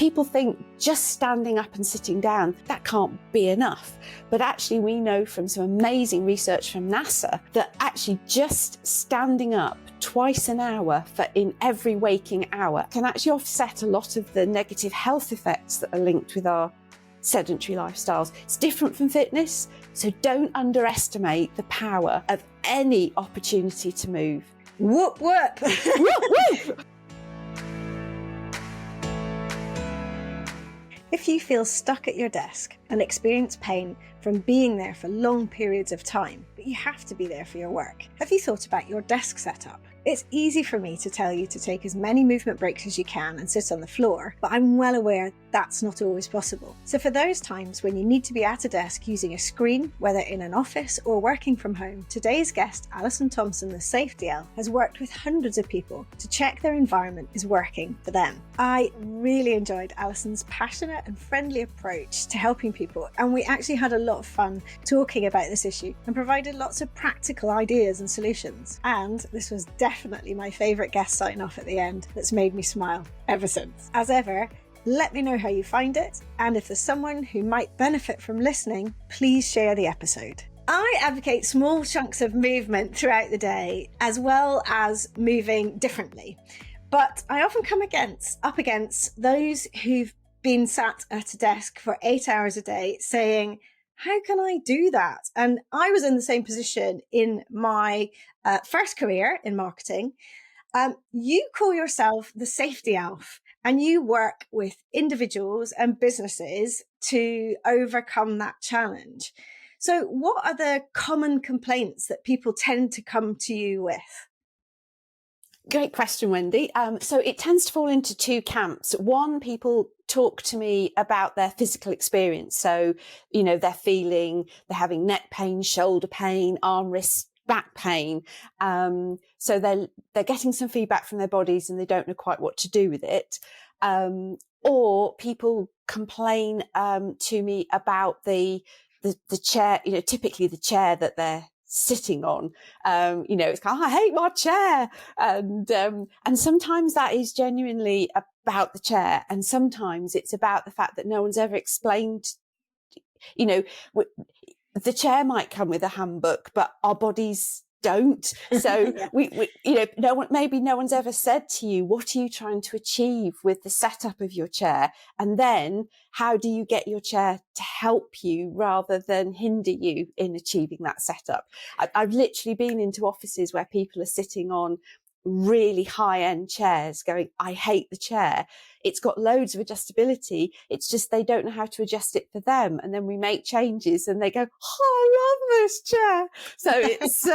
People think just standing up and sitting down, that can't be enough. But actually we know from some amazing research from NASA that actually just standing up twice an hour in every waking hour can actually offset a lot of the negative health effects that are linked with our sedentary lifestyles. It's different from fitness, so don't underestimate the power of any opportunity to move. Whoop, whoop. Whoop, whoop. If you feel stuck at your desk and experience pain from being there for long periods of time, but you have to be there for your work, have you thought about your desk setup? It's easy for me to tell you to take as many movement breaks as you can and sit on the floor, but I'm well aware that's not always possible. So for those times when you need to be at a desk using a screen, whether in an office or working from home, today's guest, Alison Thomson, the safety elf, has worked with hundreds of people to check their environment is working for them. I really enjoyed Alison's passionate and friendly approach to helping people, and we actually had a lot of fun talking about this issue and provided lots of practical ideas and solutions. And this was definitely my favourite guest sign off at the end that's made me smile ever since. As ever, let me know how you find it, and if there's someone who might benefit from listening, please share the episode. I advocate small chunks of movement throughout the day, as well as moving differently. But I often come up against those who've been sat at a desk for 8 hours a day saying, how can I do that? And I was in the same position in my first career in marketing. You call yourself the safety elf, and you work with individuals and businesses to overcome that challenge. So what are the common complaints that people tend to come to you with? Great question, Wendy. So it tends to fall into two camps. One, people talk to me about their physical experience. So, they're having neck pain, shoulder pain, arm, wrist, back pain. So they're getting some feedback from their bodies and they don't know quite what to do with it. Or people complain to me about the chair, typically the chair that they're sitting on. It's kind of, I hate my chair. And sometimes that is genuinely about the chair. And sometimes it's about the fact that no one's ever explained, the chair might come with a handbook, but our bodies don't. So Yeah. no one's ever said to you, what are you trying to achieve with the setup of your chair? And then how do you get your chair to help you rather than hinder you in achieving that setup? I've literally been into offices where people are sitting on really high-end chairs going, I hate the chair. It's got loads of adjustability. It's just they don't know how to adjust it for them. And then we make changes and they go, I love this chair. So it's...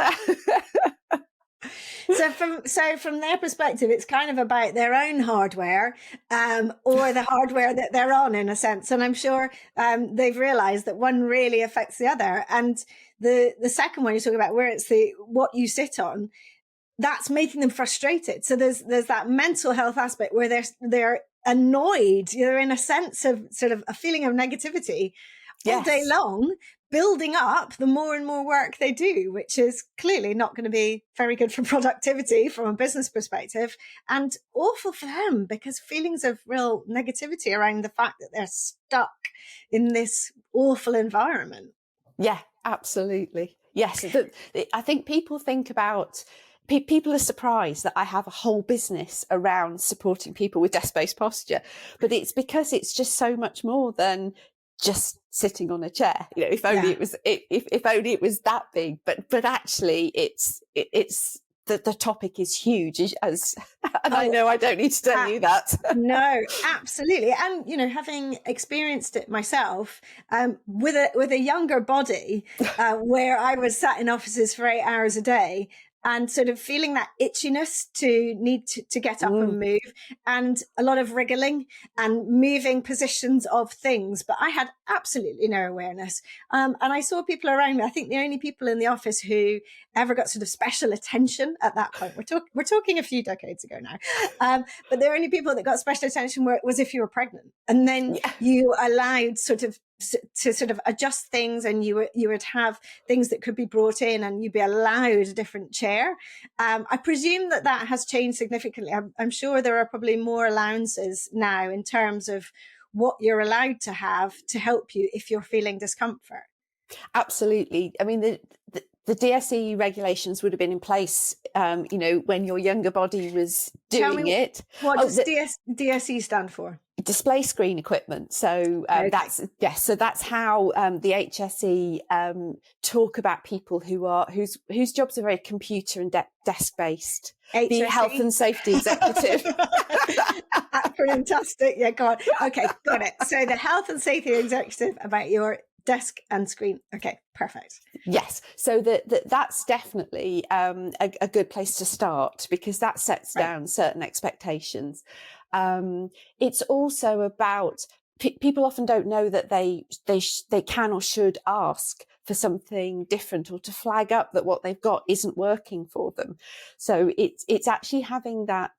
So from their perspective, it's kind of about their own hardware, or the hardware that they're on, in a sense. And I'm sure they've realised that one really affects the other. And the second one you're talking about, where it's what you sit on, that's making them frustrated. So there's that mental health aspect where they're annoyed. They're in a sense of sort of a feeling of negativity all day long, building up the more and more work they do, which is clearly not going to be very good for productivity from a business perspective, and awful for them because feelings of real negativity around the fact that they're stuck in this awful environment. Yeah, absolutely. Yes. I think people think about... People are surprised that I have a whole business around supporting people with desk-based posture, but it's because it's just so much more than just sitting on a chair. If only if only it was that big. But actually, it's the topic is huge. And I know I don't need to tell you that. No, absolutely. And having experienced it myself, with a younger body, where I was sat in offices for 8 hours a day. And sort of feeling that itchiness to need to get up and move, and a lot of wriggling and moving positions of things. But I had absolutely no awareness. And I saw people around me. I think the only people in the office who ever got sort of special attention at that point, we're talking a few decades ago now, but the only people that got special attention was if you were pregnant. And then you allowed sort of to sort of adjust things, and you would have things that could be brought in and you'd be allowed a different chair. I presume that has changed significantly. I'm sure there are probably more allowances now in terms of what you're allowed to have to help you if you're feeling discomfort. Absolutely. I mean, the DSE regulations would have been in place, when your younger body was doing it. What does DSE stand for? Display screen equipment. So Okay. that's how the HSE talk about people whose jobs are very computer and desk based. The health and safety executive. Fantastic. Yeah, go on. Okay, got it. So the health and safety executive about your desk and screen. Okay, perfect. Yes, so that's definitely a good place to start, because that sets down certain expectations. It's also about people often don't know that they can or should ask for something different, or to flag up that what they've got isn't working for them. So it's actually having that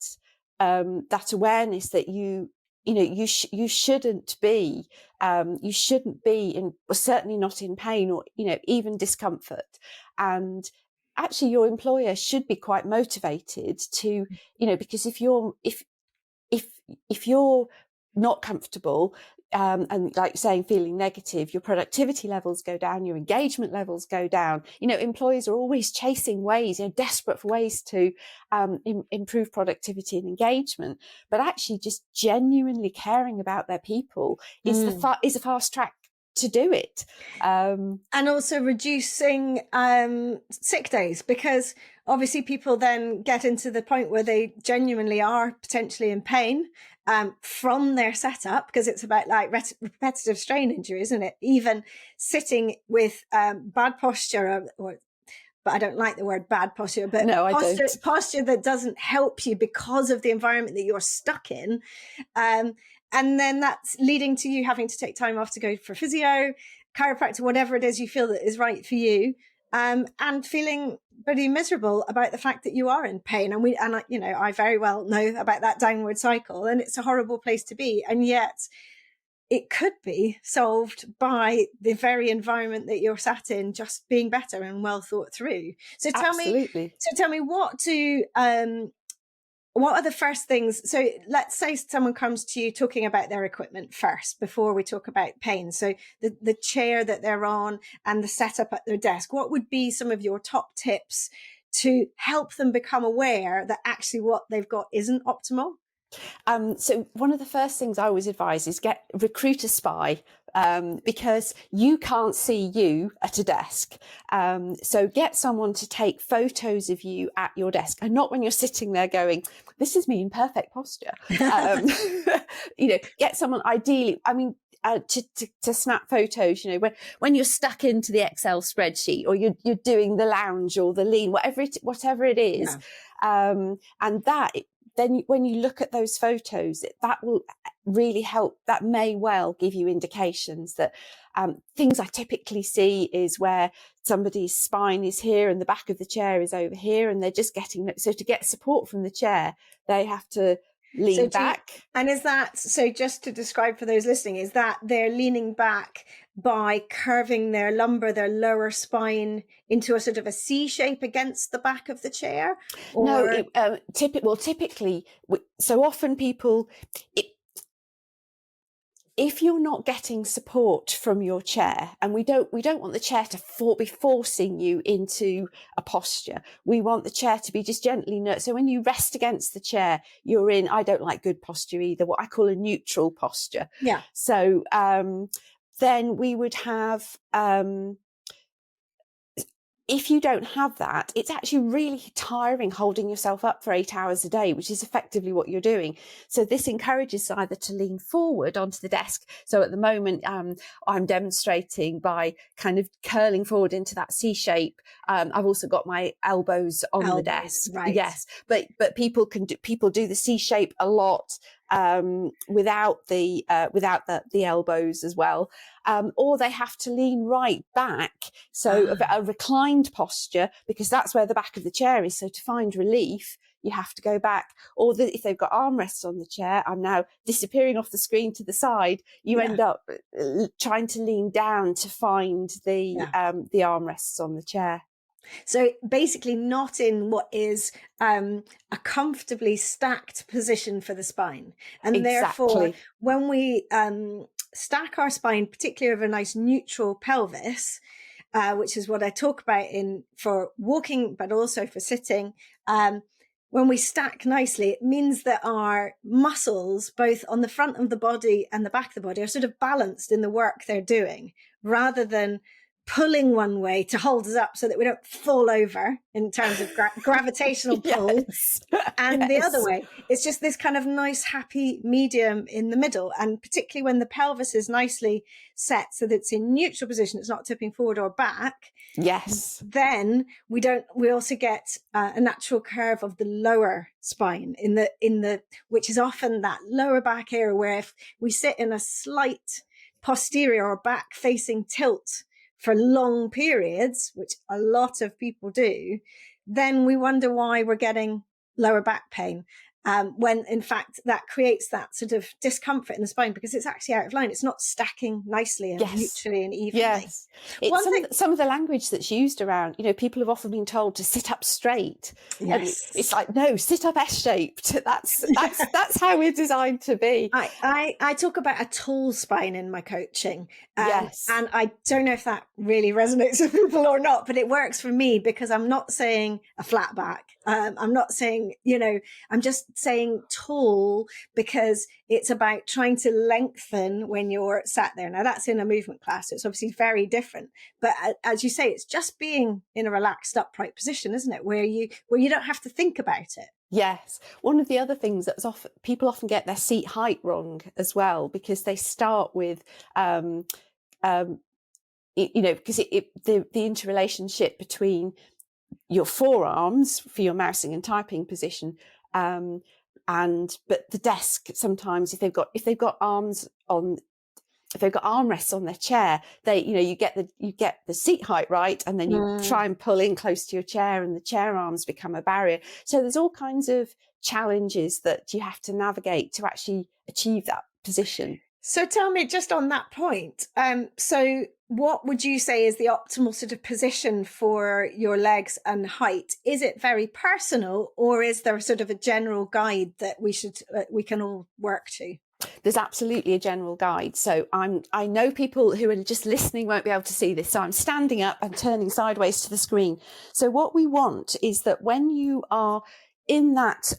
awareness that you shouldn't be in, certainly not in pain, or even discomfort. And actually your employer should be quite motivated to, because if you're not comfortable, and like saying, feeling negative, your productivity levels go down, your engagement levels go down. Employers are always chasing ways, desperate for ways to improve productivity and engagement. But actually, just genuinely caring about their people is a fast track to do it. And also reducing sick days, because obviously people then get into the point where they genuinely are potentially in pain from their setup, because it's about like repetitive strain injury, isn't it? Even sitting with bad posture, but I don't like the word bad posture, but no, posture that doesn't help you because of the environment that you're stuck in. And then that's leading to you having to take time off to go for physio, chiropractor, whatever it is you feel that is right for you, and feeling pretty miserable about the fact that you are in pain. And I very well know about that downward cycle, and it's a horrible place to be. And yet it could be solved by the very environment that you're sat in just being better and well thought through. So tell me, what are the first things? So let's say someone comes to you talking about their equipment first, before we talk about pain. So the chair that they're on and the setup at their desk. What would be some of your top tips to help them become aware that actually what they've got isn't optimal? So one of the first things I always advise is recruit a spy, because you can't see you at a desk. So get someone to take photos of you at your desk, and not when you're sitting there going, this is me in perfect posture. Get someone, ideally, to snap photos, when you're stuck into the Excel spreadsheet, or you're doing the lounge or the lean, whatever it is. Yeah. And that, then when you look at those photos, that will really help. That may well give you indications that things I typically see is where somebody's spine is here and the back of the chair is over here, and they're just so to get support from the chair, they have to lean back. And is that, so just to describe for those listening, is that they're leaning back by curving their lumbar, their lower spine, into a sort of a C shape against the back of the chair? Or... No, typically, so often people, if you're not getting support from your chair, and we don't want the chair to be forcing you into a posture. We want the chair to be just gently. So when you rest against the chair, you're in, I don't like good posture either, what I call a neutral posture. Yeah. So then we would have, if you don't have that, it's actually really tiring holding yourself up for 8 hours a day, which is effectively what you're doing. So this encourages either to lean forward onto the desk. So at the moment, I'm demonstrating by kind of curling forward into that C shape. I've also got my elbows on the desk. Right. Yes, but people do the C shape a lot. Without the elbows as well, or they have to lean right back, so a reclined posture, because that's where the back of the chair is. So to find relief, you have to go back. Or if they've got armrests on the chair, I'm now disappearing off the screen to the side. You end up trying to lean down to find the armrests on the chair. So basically not in what is a comfortably stacked position for the spine. And therefore, when we stack our spine, particularly over a nice neutral pelvis, which is what I talk about for walking, but also for sitting, when we stack nicely, it means that our muscles, both on the front of the body and the back of the body, are sort of balanced in the work they're doing, rather than pulling one way to hold us up so that we don't fall over in terms of gravitational pull. And the other way, it's just this kind of nice, happy medium in the middle. And particularly when the pelvis is nicely set so that it's in neutral position, it's not tipping forward or back. Yes. Then we also get a natural curve of the lower spine in the which is often that lower back area where if we sit in a slight posterior or back facing tilt for long periods, which a lot of people do, then we wonder why we're getting lower back pain. When in fact that creates that sort of discomfort in the spine because it's actually out of line. It's not stacking nicely and neutrally and evenly. Yes. Some of the language that's used around, people have often been told to sit up straight. Yes. It's like, no, sit up S-shaped. That's how we're designed to be. I talk about a tall spine in my coaching. Yes. And I don't know if that really resonates with people or not, but it works for me because I'm not saying a flat back. I'm not saying, I'm just saying tall because it's about trying to lengthen when you're sat there. Now that's in a movement class. So it's obviously very different. But as you say, it's just being in a relaxed upright position, isn't it? Where you don't have to think about it. Yes. One of the other things that's people often get their seat height wrong as well, because they start with, because the interrelationship between your forearms for your mousing and typing position, but the desk sometimes if they've got armrests on their chair, you get the seat height right, and then you try and pull in close to your chair, and the chair arms become a barrier. So there's all kinds of challenges that you have to navigate to actually achieve that position. So tell me, just on that point, so what would you say is the optimal sort of position for your legs and height? Is it very personal, or is there sort of a general guide that we can all work to? There's absolutely a general guide. So I know people who are just listening won't be able to see this. So I'm standing up and turning sideways to the screen. So what we want is that when you are in that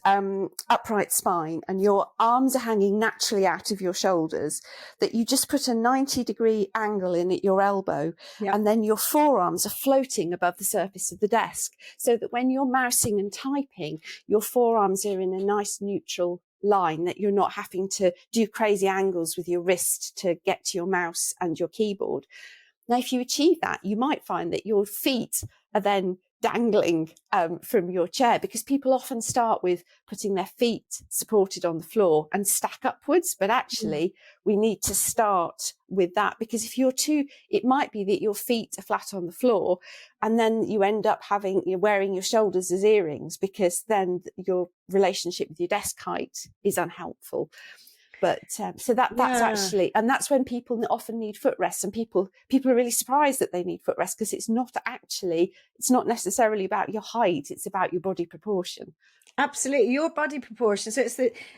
upright spine and your arms are hanging naturally out of your shoulders, that you just put a 90-degree angle in at your elbow, and then your forearms are floating above the surface of the desk, so that when you're mousing and typing, your forearms are in a nice neutral line, that you're not having to do crazy angles with your wrist to get to your mouse and your keyboard. Now, if you achieve that, you might find that your feet are then dangling from your chair, because people often start with putting their feet supported on the floor and stack upwards, but actually we need to start with that, because if it might be that your feet are flat on the floor and then you end up wearing your shoulders as earrings, because then your relationship with your desk height is unhelpful. But so that's actually, and that's when people often need footrests, and people are really surprised that they need footrests, because it's not necessarily about your height, it's about your body proportion. Absolutely, your body proportion. So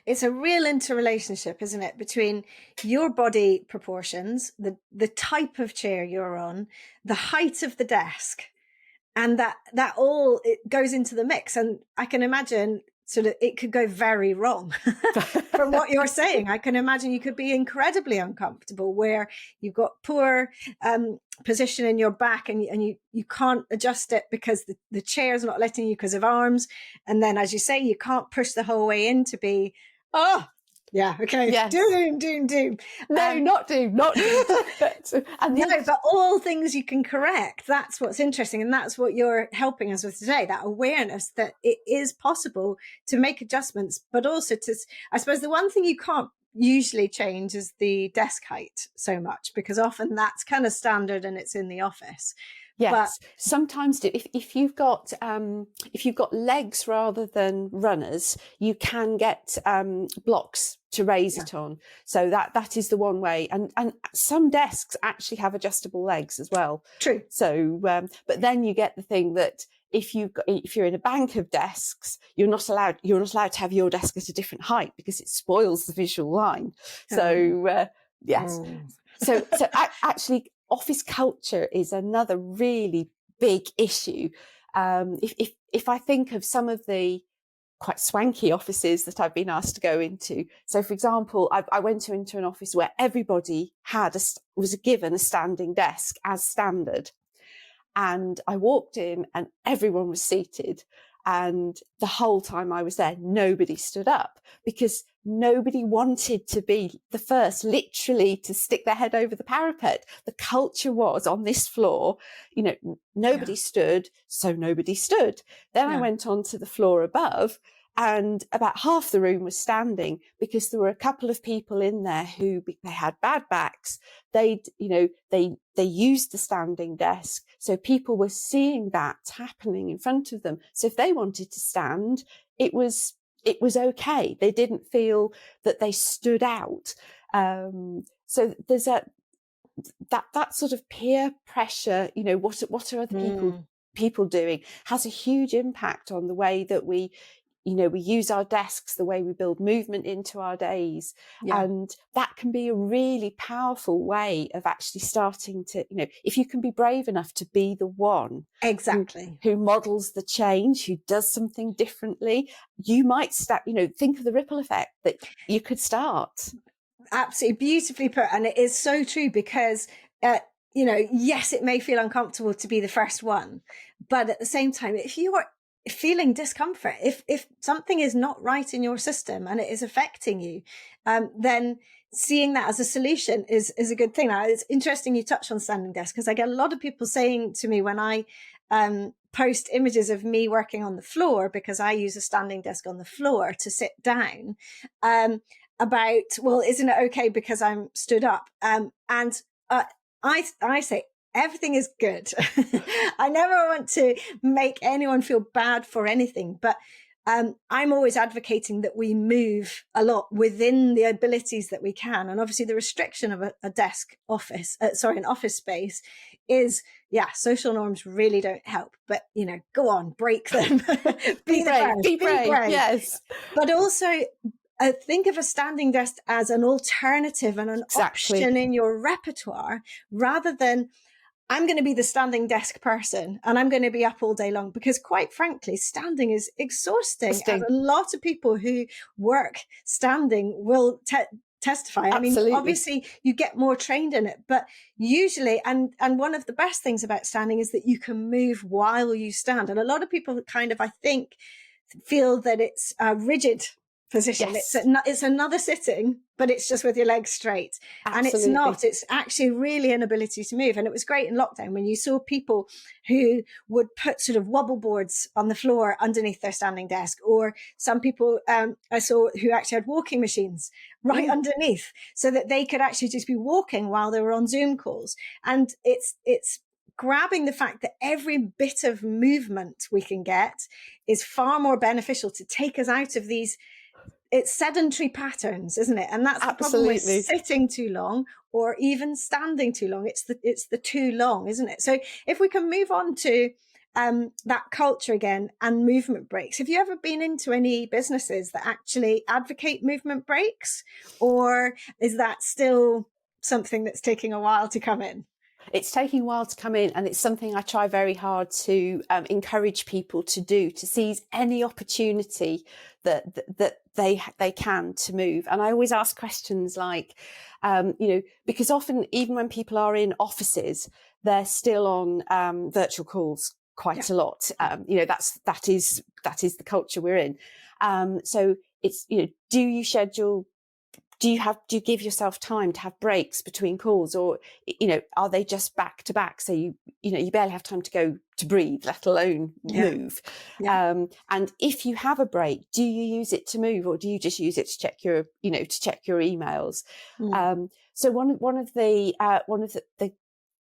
it's a real interrelationship, isn't it, between your body proportions, the type of chair you're on, the height of the desk, and that all it goes into the mix. And I can imagine sort of it could go very wrong from what you're saying. I can imagine you could be incredibly uncomfortable where you've got poor position in your back and you can't adjust it because the chair's not letting you because of arms. And then, as you say, you can't push the whole way in to be, doom. No, not doom. But all things you can correct. That's what's interesting. And that's what you're helping us with today, that awareness that it is possible to make adjustments, but also I suppose the one thing you can't usually change is the desk height so much, because often that's kind of standard and it's in the office. But Yes, sometimes do. If you've got legs rather than runners, you can get blocks to raise it on. So that is the one way. And some desks actually have adjustable legs as well. true. So, but then you get the thing that if you're in a bank of desks, you're not allowed to have your desk at a different height because it spoils the visual line. So yes. So actually, office culture is another really big issue. If I think of some of the quite swanky offices that I've been asked to go into, so for example, I went into an office where everybody was given a standing desk as standard, and I walked in and everyone was seated. And the whole time I was there, nobody stood up because nobody wanted to be the first, literally, to stick their head over the parapet. The culture was on this floor, nobody stood, so nobody stood. Then I went on to the floor above, and about half the room was standing because there were a couple of people in there who they had bad backs. They used the standing desk. So people were seeing that happening in front of them. So if they wanted to stand, it was okay. They didn't feel that they stood out. So there's that sort of peer pressure, what are other people doing, has a huge impact on the way that we use our desks, the way we build movement into our days. And that can be a really powerful way of actually starting to, if you can be brave enough to be the one who models the change, who does something differently, you might start, think of the ripple effect that you could start. Absolutely beautifully put. And it is so true because, yes, it may feel uncomfortable to be the first one, but at the same time, if you are feeling discomfort, if something is not right in your system and it is affecting you, then seeing that as a solution is a good thing. Now, it's interesting you touch on standing desk, because I get a lot of people saying to me when I post images of me working on the floor, because I use a standing desk on the floor to sit down, about, well, isn't it okay because I'm stood up? And I say, everything is good. I never want to make anyone feel bad for anything, but I'm always advocating that we move a lot within the abilities that we can. And obviously the restriction of an office space is, social norms really don't help, but go on, break them. Be brave. Yes. But also, think of a standing desk as an alternative and an option in your repertoire, rather than I'm going to be the standing desk person and I'm going to be up all day long, because quite frankly, standing is exhausting. And a lot of people who work standing will testify. Absolutely. I mean, obviously you get more trained in it, but usually, and one of the best things about standing is that you can move while you stand. And a lot of people kind of, I think, feel that it's a rigid position. Yes. It's another sitting, but it's just with your legs straight. Absolutely. And it's not. It's actually really an ability to move. And it was great in lockdown when you saw people who would put sort of wobble boards on the floor underneath their standing desk, or some people I saw who actually had walking machines right underneath, so that they could actually just be walking while they were on Zoom calls. And it's grabbing the fact that every bit of movement we can get is far more beneficial to take us out of these, it's sedentary patterns, isn't it? And that's the problem with sitting too long or even standing too long. It's the too long, isn't it? So if we can move on to that culture again and movement breaks. Have you ever been into any businesses that actually advocate movement breaks, or is that still something that's taking a while to come in? It's taking a while to come in, and it's something I try very hard to encourage people to do, to seize any opportunity that they can to move. And I always ask questions like, because often even when people are in offices, they're still on virtual calls quite a lot. That is the culture we're in. So it's, do you give yourself time to have breaks between calls, or are they just back to back, so you barely have time to go to breathe, let alone move? And if you have a break, do you use it to move, or do you just use it to check your emails? So one of the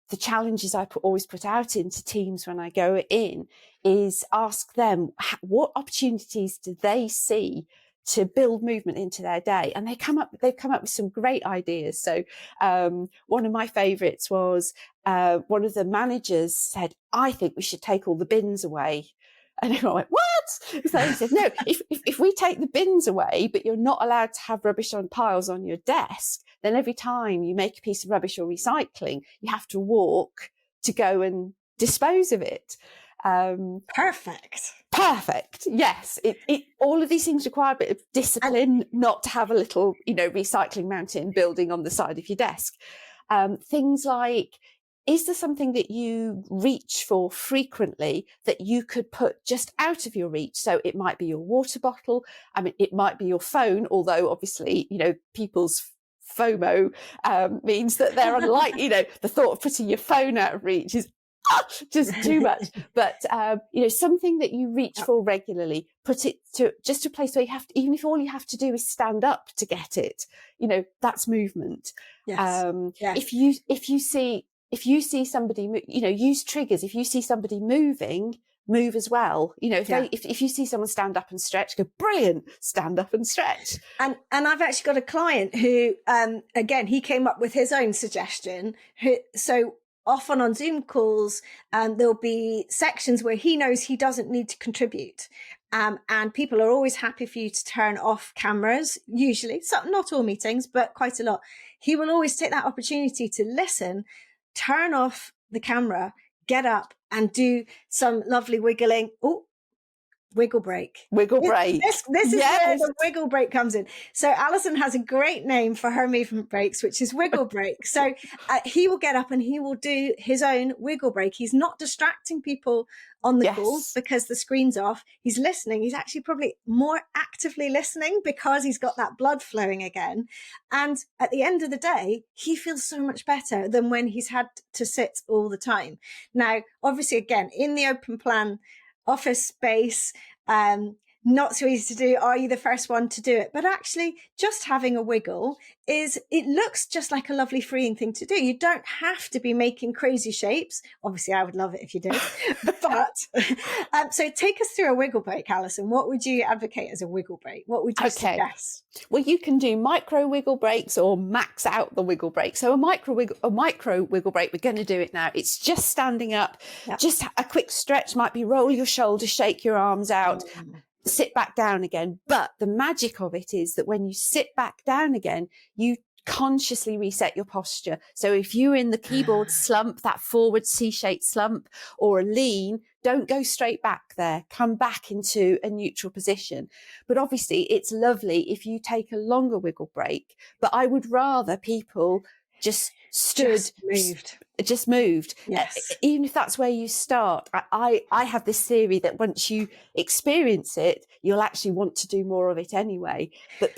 the challenges I always put out into teams when I go in is ask them what opportunities do they see to build movement into their day, and they've come up with some great ideas. So one of my favourites was one of the managers said, "I think we should take all the bins away." And everyone went, "What?" So he said, "No, if we take the bins away, but you're not allowed to have rubbish on piles on your desk, then every time you make a piece of rubbish or recycling, you have to walk to go and dispose of it." Perfect. Yes. It all of these things require a bit of discipline, not to have a little, recycling mountain building on the side of your desk. Things like, is there something that you reach for frequently that you could put just out of your reach? So it might be your water bottle. I mean, it might be your phone, although obviously, people's FOMO means that they're unlikely, the thought of putting your phone out of reach is just too much. But, something that you reach for regularly, put it to just a place where you have to, even if all you have to do is stand up to get it, that's movement. Yes. If you see somebody, use triggers. If you see somebody moving, move as well. If you see someone stand up and stretch, go, brilliant, stand up and stretch. And I've actually got a client who, again, he came up with his own suggestion. So often on Zoom calls, there'll be sections where he knows he doesn't need to contribute. And people are always happy for you to turn off cameras, usually, not all meetings, but quite a lot. He will always take that opportunity to listen, turn off the camera, get up and do some lovely wiggling. Oh, wiggle break. This is where the wiggle break comes in. So Alison has a great name for her movement breaks, which is wiggle break. So he will get up and he will do his own wiggle break. He's not distracting people on the call because the screen's off. He's listening. He's actually probably more actively listening because he's got that blood flowing again. And at the end of the day, he feels so much better than when he's had to sit all the time. Now, obviously, again, in the open plan office space, not so easy to do. Are you the first one to do it? But actually, just having a wiggle it looks just like a lovely freeing thing to do. You don't have to be making crazy shapes. Obviously, I would love it if you did. But so take us through a wiggle break, Alison. What would you advocate as a wiggle break? What would you suggest? Well, you can do micro wiggle breaks or max out the wiggle break. So a micro wiggle break, we're going to do it now. It's just standing up, just a quick stretch, might be roll your shoulders, shake your arms out. Sit back down again. But the magic of it is that when you sit back down again, you consciously reset your posture. So if you're in the keyboard slump, that forward C-shaped slump, or a lean, don't go straight back there. Come back into a neutral position. But obviously it's lovely if you take a longer wiggle break, but I would rather people just moved. Yes. Even if that's where you start. I have this theory that once you experience it, you'll actually want to do more of it anyway. But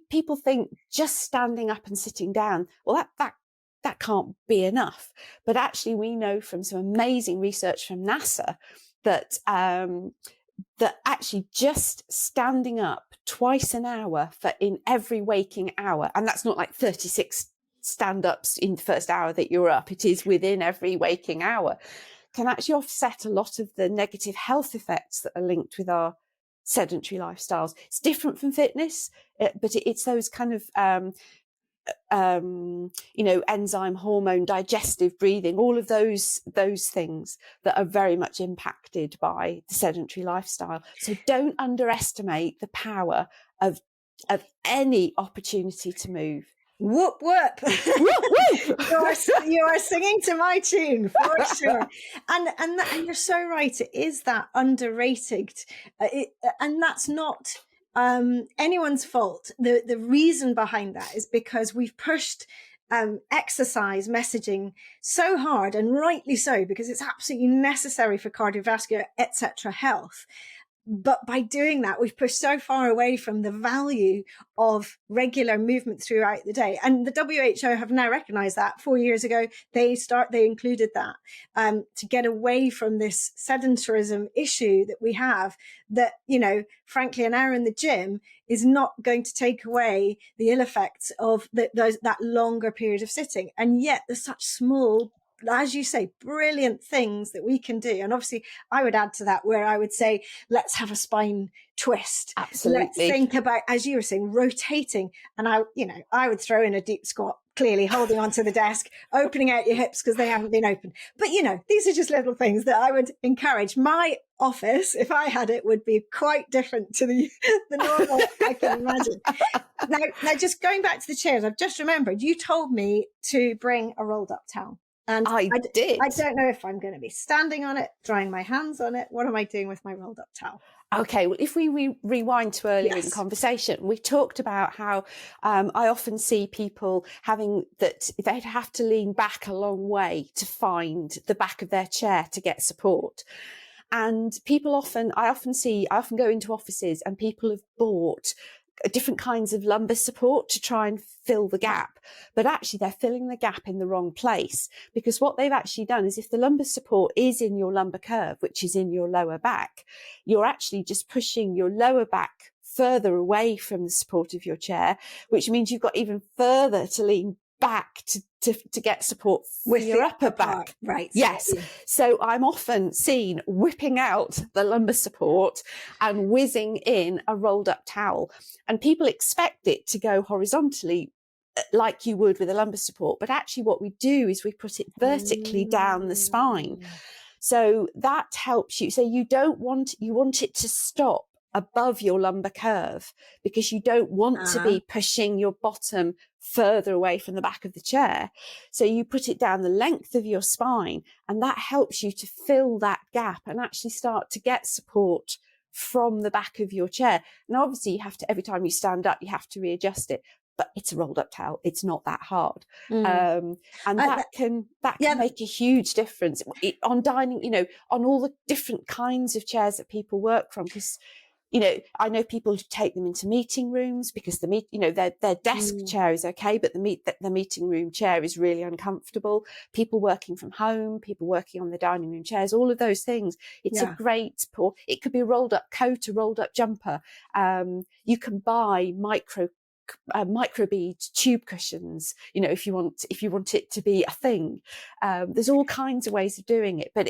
people think just standing up and sitting down, well, that can't be enough. But actually, we know from some amazing research from NASA that that actually just standing up twice an hour in every waking hour, and that's not like 36 stand-ups in the first hour that you're up, it is within every waking hour, can actually offset a lot of the negative health effects that are linked with our sedentary lifestyles. It's different from fitness, but it's those kind of enzyme, hormone, digestive, breathing, all of those things that are very much impacted by the sedentary lifestyle. So don't underestimate the power of any opportunity to move. Whoop whoop. You are singing to my tune for sure. And you're so right, it is that underrated, and that's not anyone's fault. The reason behind that is because we've pushed exercise messaging so hard, and rightly so, because it's absolutely necessary for cardiovascular, etc. health. But by doing that, we've pushed so far away from the value of regular movement throughout the day. And the WHO have now recognized that 4 years ago. They included that to get away from this sedentarism issue that we have, that, frankly, an hour in the gym is not going to take away the ill effects of that longer period of sitting. And yet there's such small as you say, brilliant things that we can do. And obviously I would add to that where I would say, let's have a spine twist. Let's Absolutely. think about, as you were saying, rotating. And I would throw in a deep squat, clearly holding onto the desk, opening out your hips because they haven't been opened. But, these are just little things that I would encourage. My office, if I had it, would be quite different to the normal I can imagine. Now, just going back to the chairs, I've just remembered you told me to bring a rolled up towel. And I did. I don't know if I'm going to be standing on it, drying my hands on it. What am I doing with my rolled up towel? Okay, well, if we rewind to earlier in the conversation, we talked about how I often see people having that they'd have to lean back a long way to find the back of their chair to get support. And I often go into offices and people have bought different kinds of lumbar support to try and fill the gap, but actually they're filling the gap in the wrong place, because what they've actually done is if the lumbar support is in your lumbar curve, which is in your lower back, you're actually just pushing your lower back further away from the support of your chair, which means you've got even further to lean back to get support with your upper back. Right. Yes. So I'm often seen whipping out the lumbar support and whizzing in a rolled up towel. And people expect it to go horizontally like you would with a lumbar support. But actually what we do is we put it vertically down the spine. So that helps you. So you want it to stop above your lumbar curve, because you don't want to be pushing your bottom further away from the back of the chair. So you put it down the length of your spine, and that helps you to fill that gap and actually start to get support from the back of your chair. Now, obviously you have to, every time you stand up, you have to readjust it, but it's a rolled up towel. It's not that hard. And that can make a huge difference on dining, on all the different kinds of chairs that people work from. Because I know people who take them into meeting rooms because their desk chair is okay, but the meeting room chair is really uncomfortable. People working from home, people working on the dining room chairs, all of those things. It's a great it could be a rolled up coat, a rolled up jumper. You can buy microbead tube cushions, if you want it to be a thing. There's all kinds of ways of doing it, but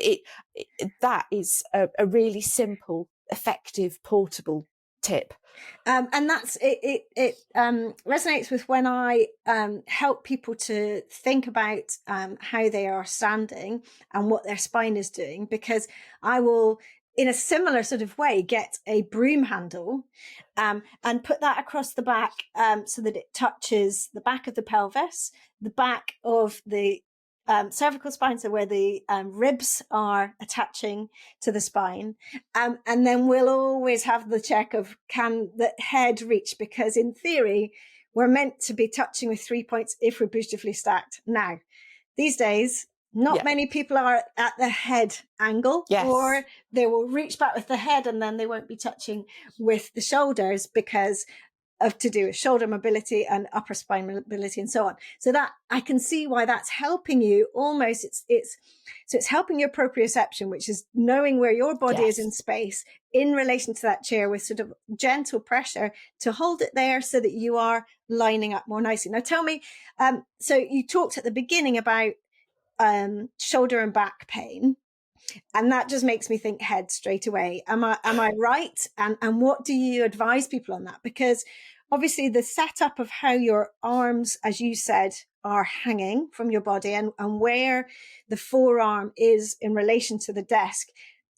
that is a really simple, effective, portable tip. And that's it resonates with when I help people to think about how they are standing and what their spine is doing, because I will, in a similar sort of way, get a broom handle and put that across the back so that it touches the back of the pelvis, the back of the cervical spine, so where the ribs are attaching to the spine. And then we'll always have the check of, can the head reach? Because in theory, we're meant to be touching with 3 points if we're beautifully stacked. Now, these days, not many people are at the head angle, or they will reach back with the head and then they won't be touching with the shoulders because to do with shoulder mobility and upper spine mobility and so on. So that I can see why that's helping you almost. It's helping your proprioception, which is knowing where your body is in space in relation to that chair, with sort of gentle pressure to hold it there so that you are lining up more nicely. Now tell me, so you talked at the beginning about shoulder and back pain, and that just makes me think head straight away. Am I right? And what do you advise people on that? Because obviously the setup of how your arms, as you said, are hanging from your body and where the forearm is in relation to the desk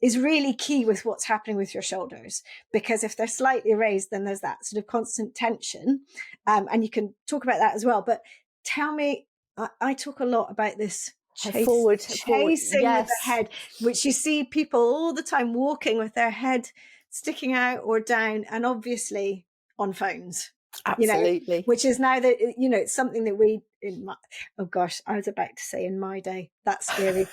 is really key with what's happening with your shoulders. Because if they're slightly raised, then there's that sort of constant tension. And you can talk about that as well. But tell me, I talk a lot about this chasing with the head, which you see people all the time walking with their head sticking out or down, and obviously on phones. Absolutely. Which is now that, it's something that we, I was about to say in my day, that's scary.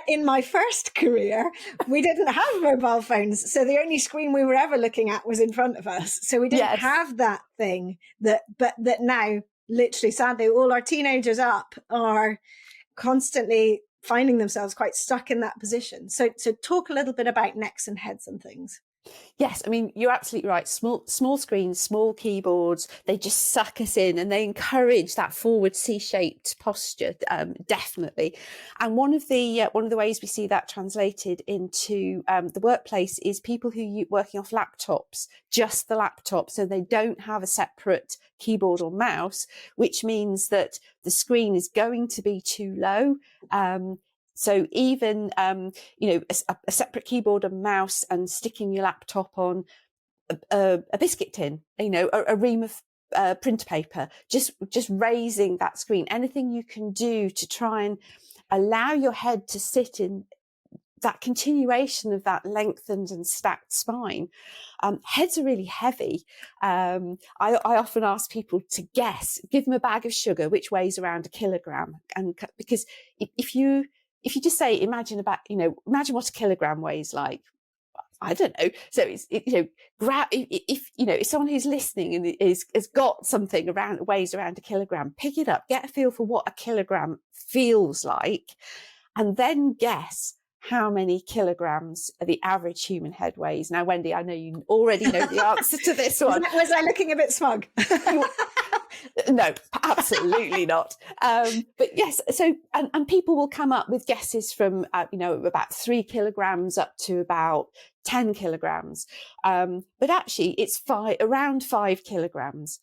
In my first career, we didn't have mobile phones. So the only screen we were ever looking at was in front of us. So we didn't have that thing but now, literally, sadly, all our teenagers up are constantly finding themselves quite stuck in that position. So talk a little bit about necks and heads and things. Yes, I mean, you're absolutely right. Small screens, small keyboards, they just suck us in, and they encourage that forward C-shaped posture, definitely. And one of the ways we see that translated into the workplace is people who are working off laptops, just the laptop, so they don't have a separate keyboard or mouse, which means that the screen is going to be too low. So even, a separate keyboard and mouse, and sticking your laptop on a biscuit tin, a ream of printer paper, just raising that screen, anything you can do to try and allow your head to sit in that continuation of that lengthened and stacked spine. Heads are really heavy. I often ask people to guess, give them a bag of sugar, which weighs around 1 kilogram. And because if you just say, imagine what 1 kilogram weighs like, I don't know. So grab, if someone who's listening and has got something weighs around 1 kilogram, pick it up, get a feel for what 1 kilogram feels like, and then guess how many kilograms the average human head weighs. Now, Wendy, I know you already know the answer to this one. Was I looking a bit smug? No, absolutely not. But yes, so and people will come up with guesses from about 3 kilograms up to about 10 kilograms. But actually, it's around 5 kilograms.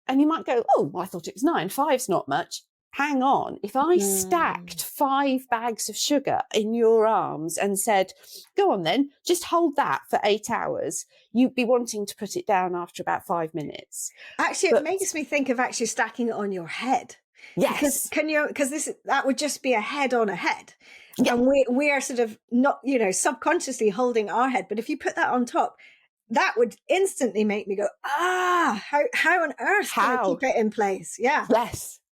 And you might go, oh, well, I thought it was 9. 5's not much. Hang on, if I stacked 5 bags of sugar in your arms and said, go on then, just hold that for 8 hours, you'd be wanting to put it down after about 5 minutes. Actually, it makes me think of actually stacking it on your head. Yes. Because that would just be a head on a head. Yeah. And we are sort of not, subconsciously holding our head. But if you put that on top, that would instantly make me go, how on earth can I keep it in place? Yeah.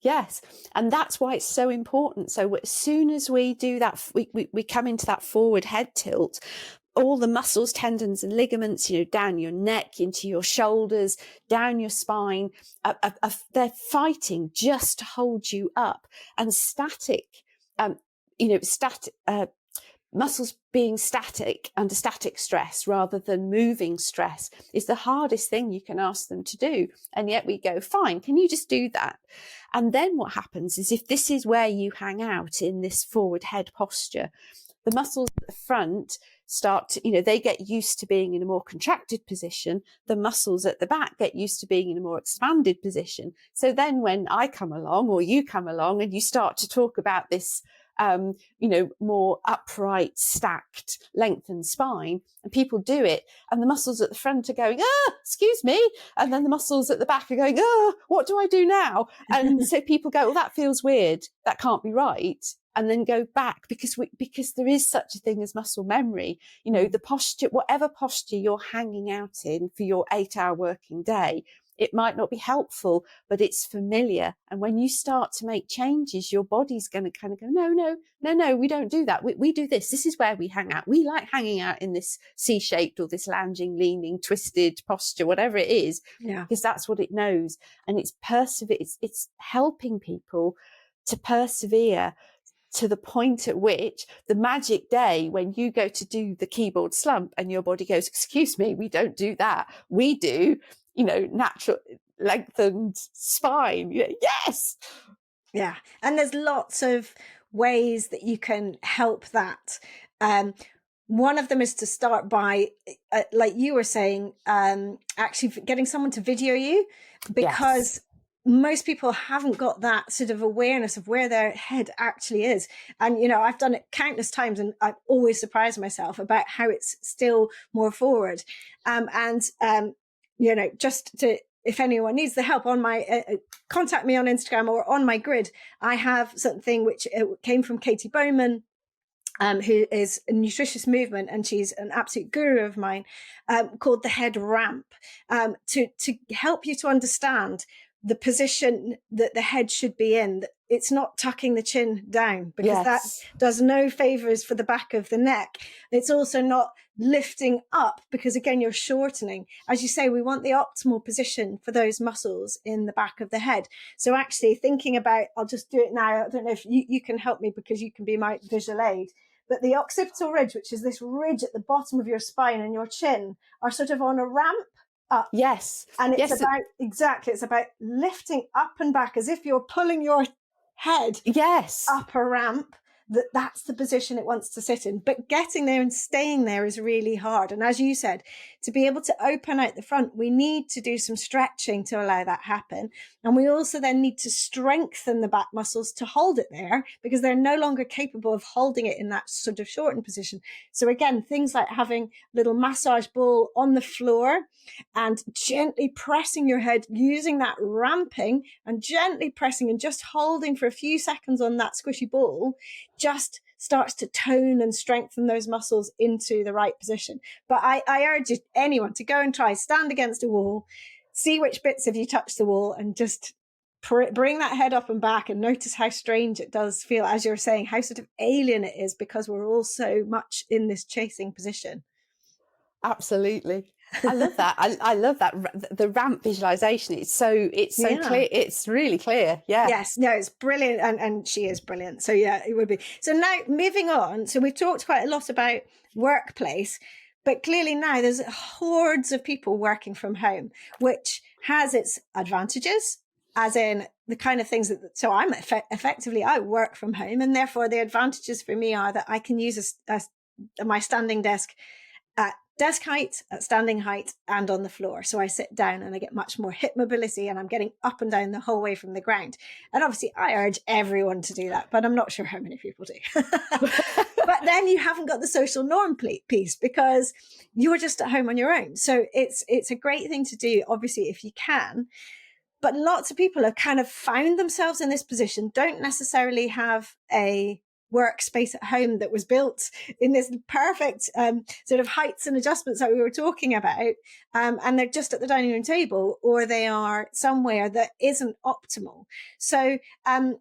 Yes. And that's why it's so important. So as soon as we do that, we come into that forward head tilt, all the muscles, tendons and ligaments, down your neck, into your shoulders, down your spine, they're fighting just to hold you up. And muscles being static under static stress rather than moving stress is the hardest thing you can ask them to do. And yet we go, fine, can you just do that? And then what happens is, if this is where you hang out in this forward head posture, the muscles at the front start to, they get used to being in a more contracted position. The muscles at the back get used to being in a more expanded position. So then when I come along or you come along and you start to talk about this, more upright, stacked, lengthened spine, and people do it, and the muscles at the front are going, excuse me. And then the muscles at the back are going, what do I do now? And so people go, well, that feels weird. That can't be right. And then go back because there is such a thing as muscle memory. The posture, whatever posture you're hanging out in for your 8-hour working day, it might not be helpful, but it's familiar. And when you start to make changes, your body's going to kind of go, no, we don't do that. We do this. This is where we hang out. We like hanging out in this C-shaped or this lounging, leaning, twisted posture, whatever it is, because that's what it knows. And it's it's helping people to persevere to the point at which the magic day when you go to do the keyboard slump and your body goes, excuse me, we don't do that. We do, natural lengthened spine. Yes. Yeah. And there's lots of ways that you can help that. One of them is to start by, like you were saying, actually getting someone to video you, because most people haven't got that sort of awareness of where their head actually is. And, I've done it countless times and I've always surprised myself about how it's still more forward. Just to, if anyone needs the help, on my contact me on Instagram or on my grid, I have something which came from Katie Bowman, who is a nutritious movement, and she's an absolute guru of mine, called the head ramp, to help you to understand the position that the head should be in. It's not tucking the chin down, because that does no favors for the back of the neck. It's also not lifting up, because again, you're shortening. As you say, we want the optimal position for those muscles in the back of the head. So actually thinking about, I'll just do it now. I don't know if you can help me, because you can be my visual aid. but the occipital ridge, which is this ridge at the bottom of your spine and your chin, are sort of on a ramp up. Yes. And it's yes. it's about lifting up and back as if you're pulling your head Yes. up a ramp. That's the position it wants to sit in. But getting there and staying there is really hard. And as you said, to be able to open out the front, we need to do some stretching to allow that happen. And we also then need to strengthen the back muscles to hold it there, because they're no longer capable of holding it in that sort of shortened position. So again, things like having a little massage ball on the floor and gently pressing your head, using that ramping and gently pressing and just holding for a few seconds on that squishy ball, just starts to tone and strengthen those muscles into the right position. But I urge anyone to go and try, stand against a wall, see which bits of you touch the wall, and just bring that head up and back and notice how strange it does feel, as you're saying, how sort of alien it is, because we're all so much in this chasing position. Absolutely. I love that. I love that, the ramp visualization. It's so clear. It's really clear. Yeah. Yes. No, it's brilliant. And she is brilliant. So yeah, it would be. So now moving on. So we've talked quite a lot about workplace, but clearly now there's hordes of people working from home, which has its advantages, as in the kind of things that, so I'm effectively, I work from home, and therefore the advantages for me are that I can use my standing desk at desk height, at standing height, and on the floor. So I sit down and I get much more hip mobility, and I'm getting up and down the whole way from the ground. And obviously I urge everyone to do that, but I'm not sure how many people do. But then you haven't got the social norm piece, because you're just at home on your own. So it's a great thing to do, obviously, if you can. But lots of people have kind of found themselves in this position, don't necessarily have a workspace at home that was built in this perfect sort of heights and adjustments that we were talking about, and they're just at the dining room table, or they are somewhere that isn't optimal. So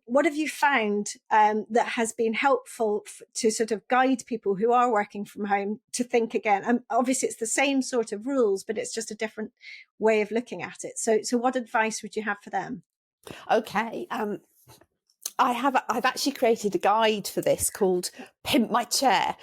what have you found that has been helpful to sort of guide people who are working from home to think again? And obviously it's the same sort of rules, but it's just a different way of looking at it. So what advice would you have for them? Okay. I've actually created a guide for this called Pimp My Chair,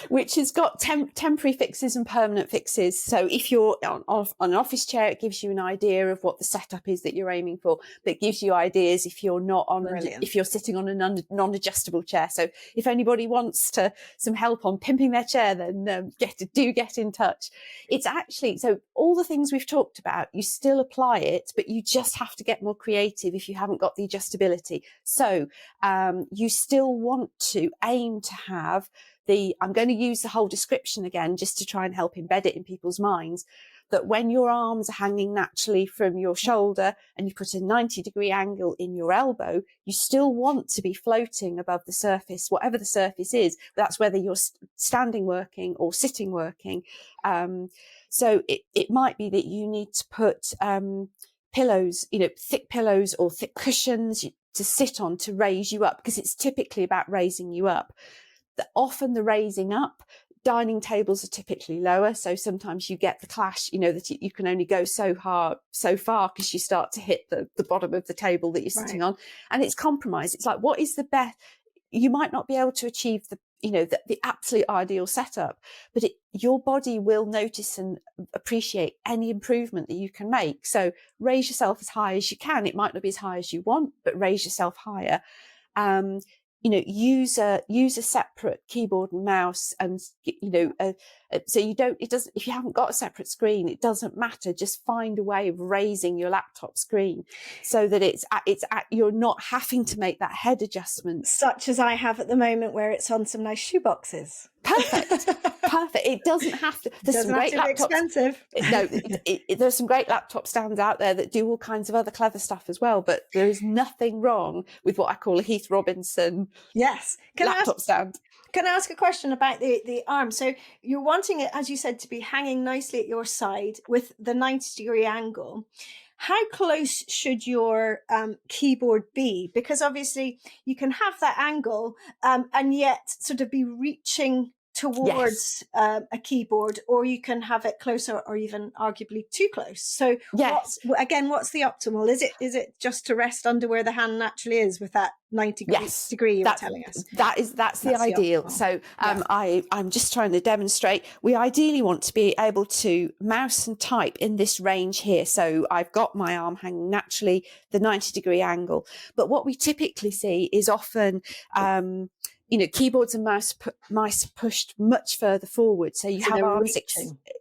which has got temporary fixes and permanent fixes. So if you're on an office chair, it gives you an idea of what the setup is that you're aiming for, but it gives you ideas if you're not on, if you're sitting on a non-adjustable chair. So if anybody wants some help on pimping their chair, then get in touch. It's actually, so all the things we've talked about, you still apply it, but you just have to get more creative if you haven't got the adjustability. So you still want to aim to have I'm going to use the whole description again, just to try and help embed it in people's minds, that when your arms are hanging naturally from your shoulder and you put a 90-degree angle in your elbow, you still want to be floating above the surface, whatever the surface is. That's whether you're standing working or sitting working. So it might be that you need to put pillows, thick pillows or thick cushions to sit on to raise you up, because it's typically about raising you up. Often the raising up, dining tables are typically lower, so sometimes you get the clash, that you can only go so far because you start to hit the bottom of the table that you're sitting on, and it's compromise. It's like, what is the best? You might not be able to achieve the absolute ideal setup, but your body will notice and appreciate any improvement that you can make. So raise yourself as high as you can. It might not be as high as you want, but raise yourself higher. Use a separate keyboard and mouse, and so if you haven't got a separate screen, it doesn't matter. Just find a way of raising your laptop screen so that you're not having to make that head adjustment, such as I have at the moment, where it's on some nice shoe boxes. Perfect. It doesn't have to. There's some great laptops. Expensive. No, there's some great laptop stands out there that do all kinds of other clever stuff as well. But there is nothing wrong with what I call a Heath Robinson laptop stand. Can I ask a question about the arm? So you're wanting it, as you said, to be hanging nicely at your side with the 90-degree angle. How close should your keyboard be? Because obviously you can have that angle and yet sort of be reaching towards a keyboard, or you can have it closer or even arguably too close. So Yes. what's the optimal? Is it just to rest under where the hand naturally is with that 90 degree you were telling us? That's the ideal. Optimal. So I'm just trying to demonstrate. We ideally want to be able to mouse and type in this range here. So I've got my arm hanging naturally, the 90-degree angle. But what we typically see is often keyboards and mice pushed much further forward. So you have arms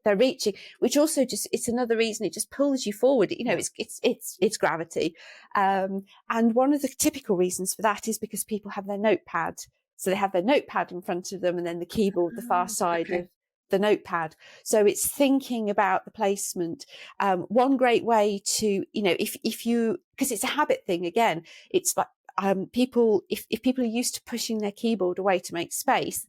they're reaching, which also it's another reason it just pulls you forward. It's gravity. And one of the typical reasons for that is because people have their notepad. So they have their notepad in front of them and then the keyboard, the far side of the notepad. So it's thinking about the placement. One great way to, if you, because it's a habit thing again, it's like, people, if people are used to pushing their keyboard away to make space,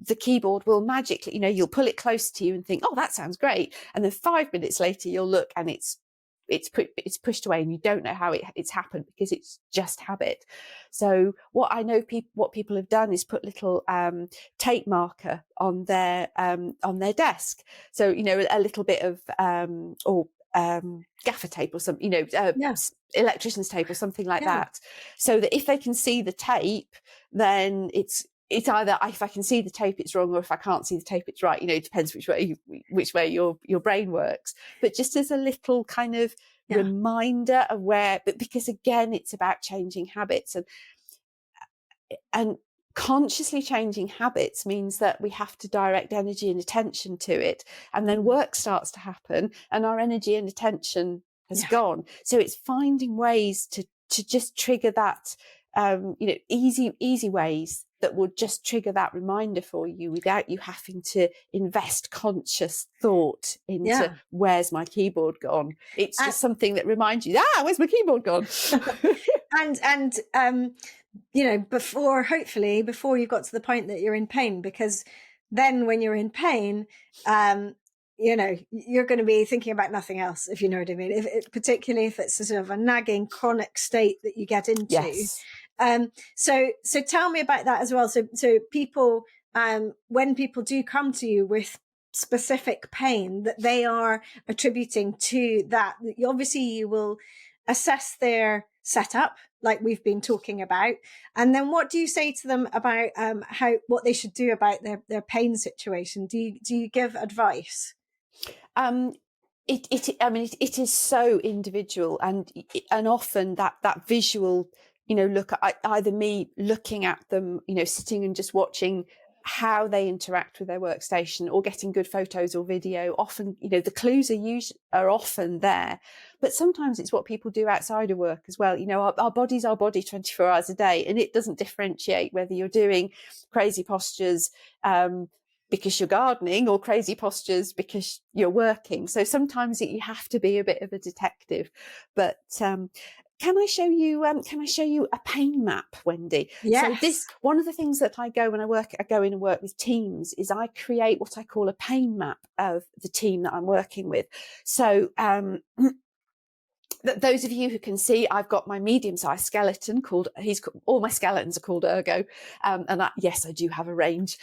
the keyboard will magically, you'll pull it close to you and think, oh, that sounds great. And then 5 minutes later, you'll look and it's pushed away and you don't know how it's happened because it's just habit. So what I know what people have done is put little tape marker on their desk. So, a little bit of, gaffer tape or some, electrician's tape or something like that. So that if they can see the tape, then it's either if I can see the tape, it's wrong, or if I can't see the tape, it's right. It depends which way your brain works. But just as a little kind of reminder of where, but because again, it's about changing habits and consciously changing habits means that we have to direct energy and attention to it, and then work starts to happen and our energy and attention has gone. So it's finding ways to just trigger that, easy ways that would just trigger that reminder for you without you having to invest conscious thought into where's my keyboard gone. It's just something that reminds you, where's my keyboard gone? and before you've got to the point that you're in pain, because then when you're in pain, you're going to be thinking about nothing else, if you know what I mean. Particularly if it's sort of a nagging chronic state that you get into. Yes. So tell me about that as well. So people, when people do come to you with specific pain that they are attributing to that, obviously you will assess their setup, like we've been talking about, and then what do you say to them about what they should do about their pain situation? Do you give advice? It is so individual, and often that visual, look at either me looking at them, sitting and just watching how they interact with their workstation, or getting good photos or video. Often, the clues are often there, but sometimes it's what people do outside of work as well. Our body's our body 24 hours a day, and it doesn't differentiate whether you're doing crazy postures because you're gardening or crazy postures because you're working. So sometimes you have to be a bit of a detective. But can I show you a pain map, Wendy? Yes. So this, one of the things that I go in and work with teams, is I create what I call a pain map of the team that I'm working with. So those of you who can see, I've got my medium-sized skeleton all my skeletons are called Ergo. Yes, I do have a range.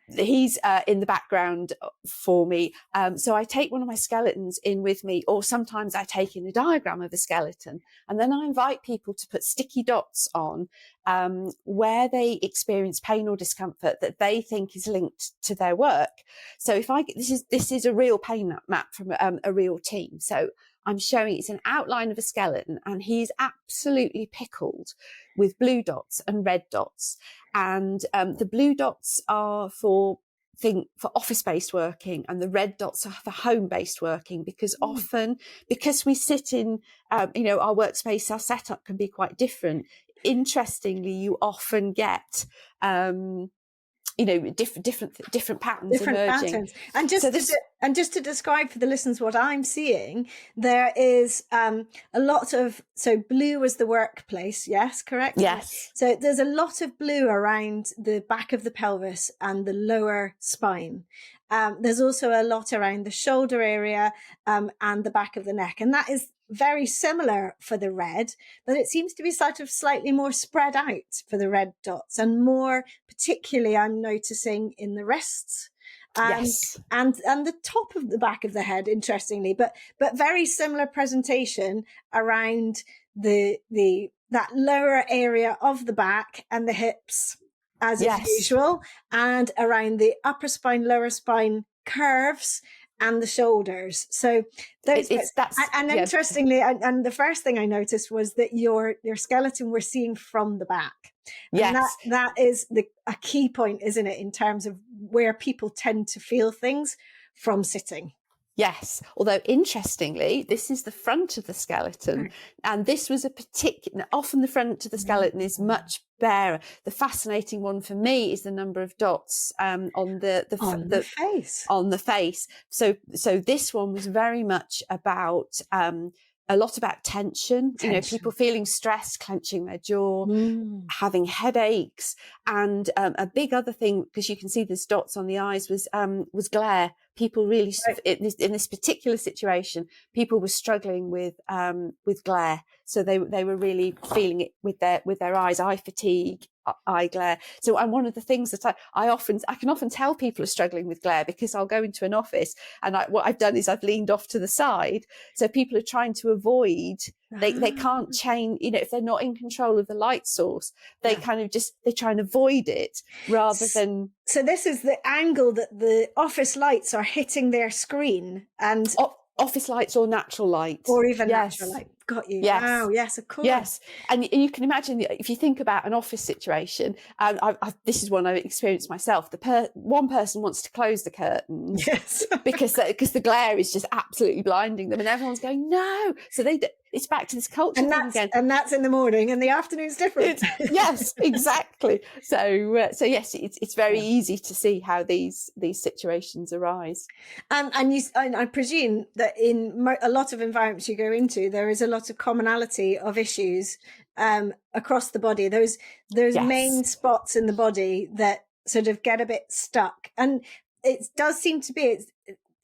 He's in the background for me. So I take one of my skeletons in with me, or sometimes I take in a diagram of a skeleton, and then I invite people to put sticky dots on where they experience pain or discomfort that they think is linked to their work. So this is a real pain map from a real team. So I'm showing it's an outline of a skeleton, and he's absolutely pickled with blue dots and red dots. And the blue dots are for office-based working, and the red dots are for home-based working, because often, because we sit in, our workspace, our setup can be quite different. Interestingly, you often get different patterns emerging. And just to describe for the listeners what I'm seeing, there is a lot of, so blue is the workplace, yes, correct? Yes. So there's a lot of blue around the back of the pelvis and the lower spine. There's also a lot around the shoulder area and the back of the neck, and that is very similar for the red, but it seems to be sort of slightly more spread out for the red dots, and more particularly I'm noticing in the wrists. Yes. And the top of the back of the head, interestingly, but very similar presentation around that lower area of the back and the hips as is usual, and around the upper spine, lower spine curves and the shoulders. So those interestingly, and the first thing I noticed was that your skeleton we're seeing from the back. And that is a key point, isn't it, in terms of where people tend to feel things from sitting. Yes, although interestingly, this is the front of the skeleton, and this was a particular, often the front of the skeleton is much barer. The fascinating one for me is the number of dots on the face. On the face. So this one was very much about a lot about tension, you know, people feeling stressed, clenching their jaw, having headaches. And a big other thing, because you can see there's dots on the eyes, was glare. People really, in this particular situation, people were struggling with glare. So they were really feeling it with their eyes, eye fatigue, eye glare. So, and one of the things that I can often tell people are struggling with glare, because I'll go into an office and what I've done is I've leaned off to the side. So people are trying to avoid, they can't change, you know, if they're not in control of the light source, they kind of they try and avoid it rather than. So this is the angle that the office lights are hitting their screen, and office lights or natural light. Or even natural light. Got you. Yes. Wow, yes, of course. Yes. And you can imagine, if you think about an office situation, and this is one I've experienced myself, one person wants to close the curtains because the glare is just absolutely blinding them, and everyone's going, no. So it's back to this culture thing again. And that's in the morning, and the afternoon's different. Yes, exactly. So yes, it's very easy to see how these situations arise. And I presume that in a lot of environments you go into, there is a lot of commonality of issues across the body. Those main spots in the body that sort of get a bit stuck, and it does seem to be.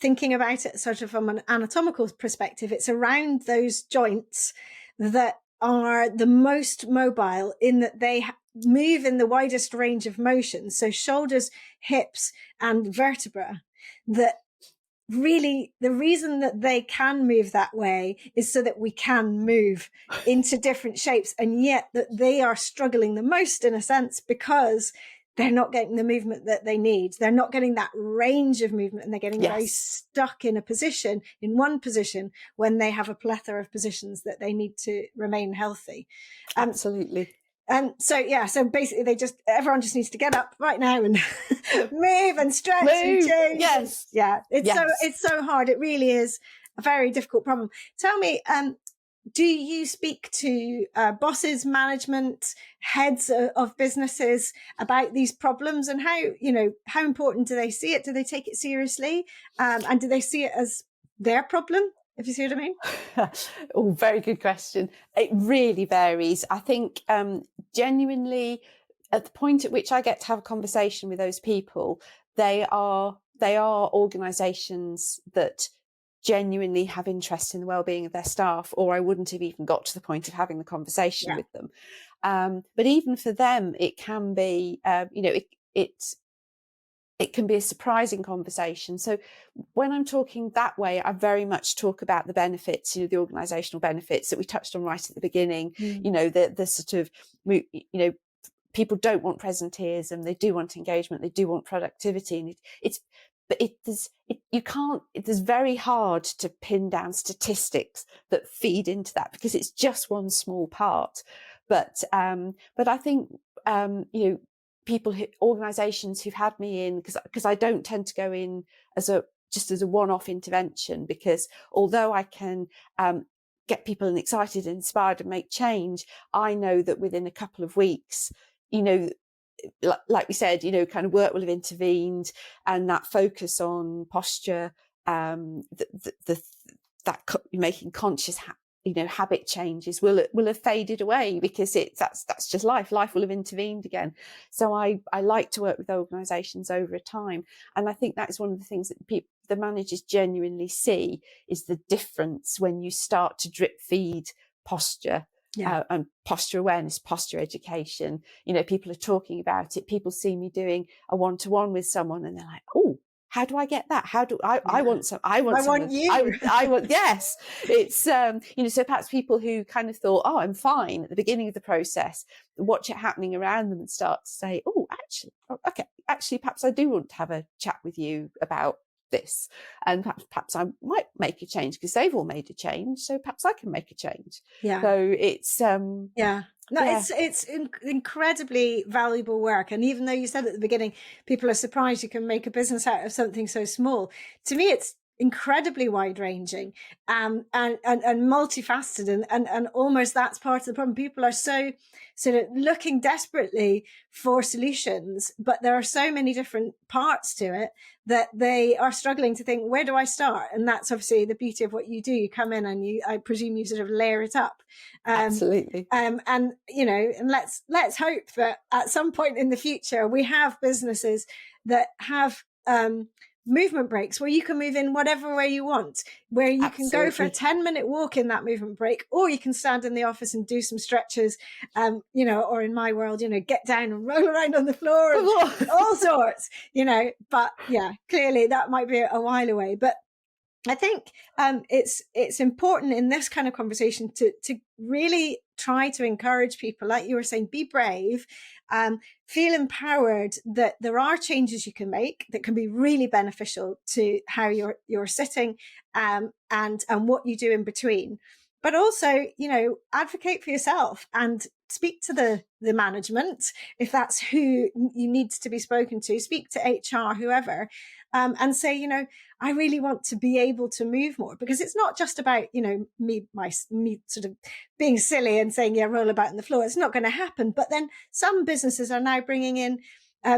Thinking about it sort of from an anatomical perspective, it's around those joints that are the most mobile, in that they move in the widest range of motion. So shoulders, hips, and vertebra. That really, the reason that they can move that way is so that we can move into different shapes, and yet that they are struggling the most, in a sense, because they're not getting the movement that they need. They're not getting that range of movement, and they're getting very stuck in one position, when they have a plethora of positions that they need to remain healthy. Absolutely. And so basically everyone just needs to get up right now and move and stretch and change. Yes. Yeah. It's so hard. It really is a very difficult problem. Tell me, do you speak to bosses, management, heads of businesses about these problems, and how important do they see it? Do they take it seriously? And do they see it as their problem, if you see what I mean? Oh, very good question. It really varies. I think genuinely, at the point at which I get to have a conversation with those people, they are organisations that genuinely have interest in the well-being of their staff, or I wouldn't have even got to the point of having the conversation with them. But even for them, it can be, it can be a surprising conversation. So when I'm talking that way, I very much talk about the benefits, the organisational benefits that we touched on right at the beginning. The sort of, people don't want presenteeism, they do want engagement, they do want productivity, and it's very hard to pin down statistics that feed into that, because it's just one small part. But I think people, organisations who've had me in, because I don't tend to go in as a one-off intervention, because although I can get people excited and inspired and make change, I know that within a couple of weeks, like we said, kind of work will have intervened, and that focus on posture, that making conscious habit changes will have faded away, because that's just life will have intervened again. So I like to work with organizations over a time, and I think that's one of the things that the managers genuinely see is the difference when you start to drip feed posture. And posture awareness, posture education. People are talking about it. People see me doing a one-to-one with someone and they're like, oh, how do I get that? How do I want some? I want you. I want, yes. It's, so perhaps people who kind of thought, oh, I'm fine at the beginning of the process, watch it happening around them and start to say, oh, actually, perhaps I do want to have a chat with you about this. And perhaps I might make a change because they've all made a change. So perhaps I can make a change. Yeah. So it's, it's incredibly valuable work. And even though you said at the beginning, people are surprised you can make a business out of something so small, to me, it's incredibly wide ranging and multifaceted. And almost that's part of the problem. People are so sort of looking desperately for solutions, but there are so many different parts to it that they are struggling to think, where do I start? And that's obviously the beauty of what you do. You come in and I presume you sort of layer it up. Absolutely. And let's hope that at some point in the future, we have businesses that have, movement breaks where you can move in whatever way you want, where you can go for a 10-minute walk in that movement break, or you can stand in the office and do some stretches, or in my world, get down and roll around on the floor and all sorts, but yeah, clearly that might be a while away. But I think it's important in this kind of conversation to really try to encourage people, like you were saying, be brave, feel empowered that there are changes you can make that can be really beneficial to how you're sitting, and what you do in between. But also, advocate for yourself and speak to the management if that's who you need to be spoken to. Speak to HR, whoever, and say, I really want to be able to move more, because it's not just about, me sort of being silly and saying, yeah, roll about on the floor. It's not going to happen. But then some businesses are now bringing in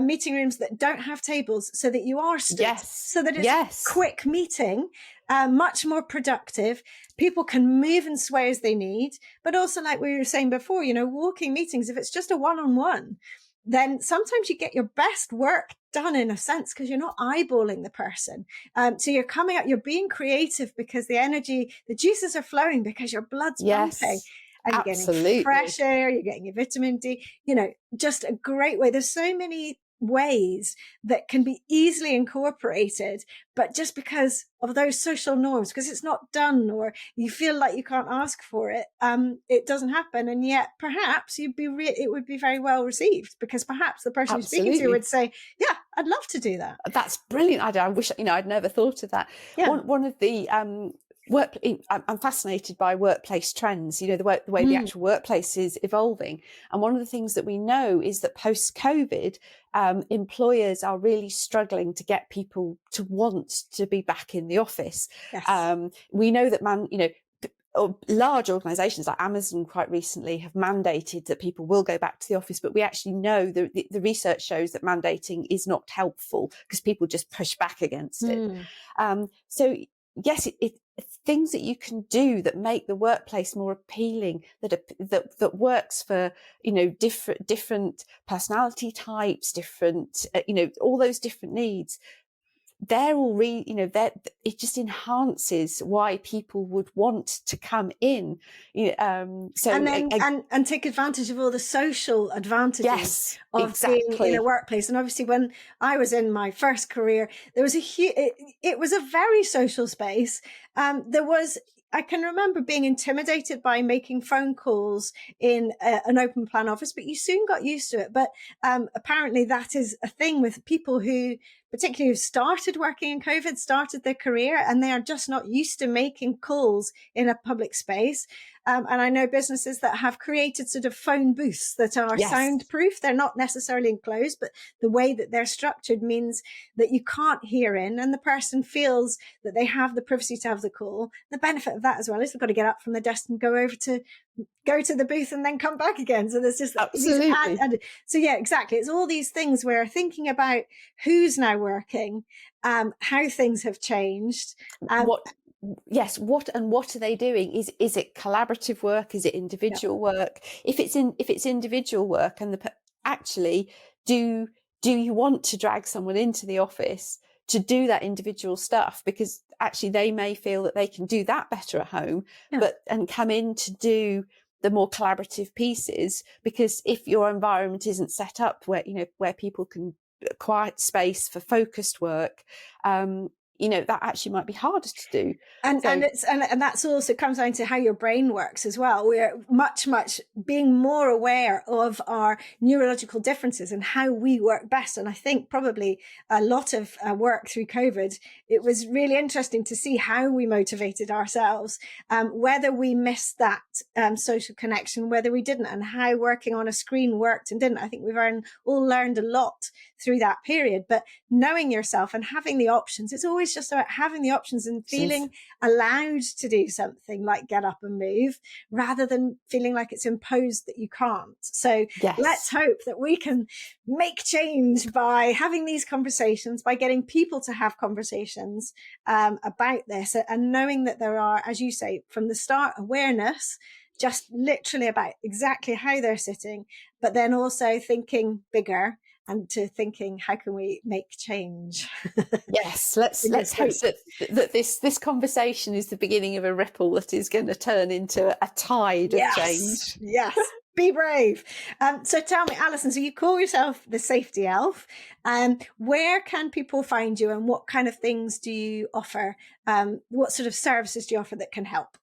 meeting rooms that don't have tables, so that you are stood, so that it's a quick meeting, much more productive. People can move and sway as they need, but also, like we were saying before, walking meetings, if it's just a one-on-one, then sometimes you get your best work done, in a sense, because you're not eyeballing the person. So you're coming out, you're being creative because the energy, the juices are flowing because your blood's pumping. And you're getting fresh air, you're getting your vitamin D, just a great way. There's so many ways that can be easily incorporated, but just because of those social norms, because it's not done, or you feel like you can't ask for it, it doesn't happen. And yet perhaps it would be very well received, because perhaps the person you're speaking to would say, yeah, I'd love to do that. That's brilliant. I wish, I'd never thought of that. Yeah. One of the I'm fascinated by workplace trends, the way the actual workplace is evolving. And one of the things that we know is that post-COVID, employers are really struggling to get people to want to be back in the office. Yes. We know that large organizations like Amazon quite recently have mandated that people will go back to the office, but we actually know the research shows that mandating is not helpful, because people just push back against it. So yes, it's things that you can do that make the workplace more appealing, that works for different personality types, different all those different needs. They're all it just enhances why people would want to come in. So and take advantage of all the social advantages of being in a workplace. And obviously, when I was in my first career, there was it was a very social space. I can remember being intimidated by making phone calls in an open plan office, but you soon got used to it. But apparently that is a thing with people who, particularly who started working in COVID, started their career, and they are just not used to making calls in a public space. And I know businesses that have created sort of phone booths that are soundproof. They're not necessarily enclosed, but the way that they're structured means that you can't hear in, and the person feels that they have the privacy to have the call. The benefit of that as well is they've got to get up from the desk and go to the booth and then come back again. So there's just so yeah, exactly. It's all these things where thinking about who's now working, how things have changed, yes, what are they doing? Is it collaborative work? Is it individual work? If it's individual work, and actually, do you want to drag someone into the office to do that individual stuff? Because actually they may feel that they can do that better at home, and come in to do the more collaborative pieces. Because if your environment isn't set up where people can quiet space for focused work, that actually might be harder to do. And that's also comes down to how your brain works as well. We're much being more aware of our neurological differences and how we work best. And I think probably a lot of work through COVID, it was really interesting to see how we motivated ourselves, whether we missed that social connection, whether we didn't, and how working on a screen worked and didn't. I think we've all learned a lot through that period. But knowing yourself and having the options, it's always just about having the options and feeling allowed to do something like get up and move, rather than feeling like it's imposed that you can't. So let's hope that we can make change by having these conversations, by getting people to have conversations about this, and knowing that there are, as you say, from the start, awareness, just literally about exactly how they're sitting, but then also thinking bigger and to thinking, how can we make change? Yes, let's hope that this conversation is the beginning of a ripple that is going to turn into a tide of change. Yes, be brave. So tell me, Alison, so you call yourself the Safety Elf. Where can people find you, and what kind of things do you offer? What sort of services do you offer that can help?